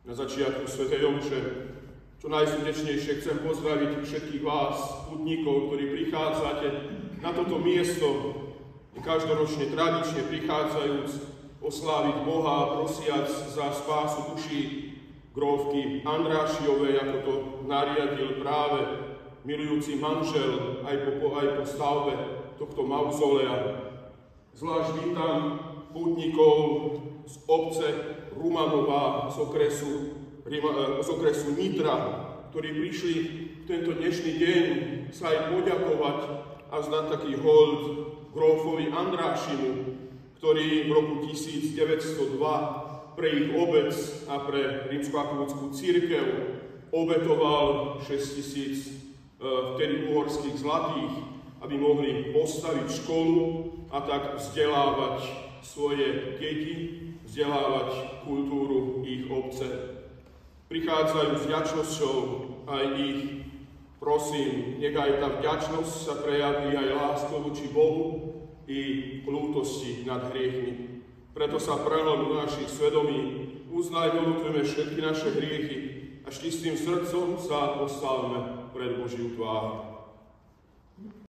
Na začiatku svätej omše čo najsrdečnejšie chcem pozdraviť všetkých vás, pútnikov, ktorí prichádzate na toto miesto, každoročne tradične prichádzajúc osláviť Boha a prosiac za spásu duší grófky Andrášiovej, ako to nariadil práve milujúci manžel aj po stavbe tohto mauzolea. Zvlášť vítam pútnikov z obce Rumanová z okresu Nitra, ktorí prišli v tento dnešný deň sa aj poďakovať a zdať taký hold grófovi Andrášimu, ktorý v roku 1902 pre ich obec a pre rímskokatolícku cirkev obetoval 6 000 vtedy uhorských zlatých, aby mohli postaviť školu a tak vzdelávať svoje deti, vzdelávať kultúru ich obce. Prichádzajú s vďačnosťou aj ich. Prosím, nech aj tá vďačnosť sa prejaví aj láskou voči Bohu i ľútosti nad hriechmi. Preto sa prehľadom do našich svedomí uznajme, ľutujeme všetky naše hriechy a s čistým srdcom sa postavme pred Božiu tváru.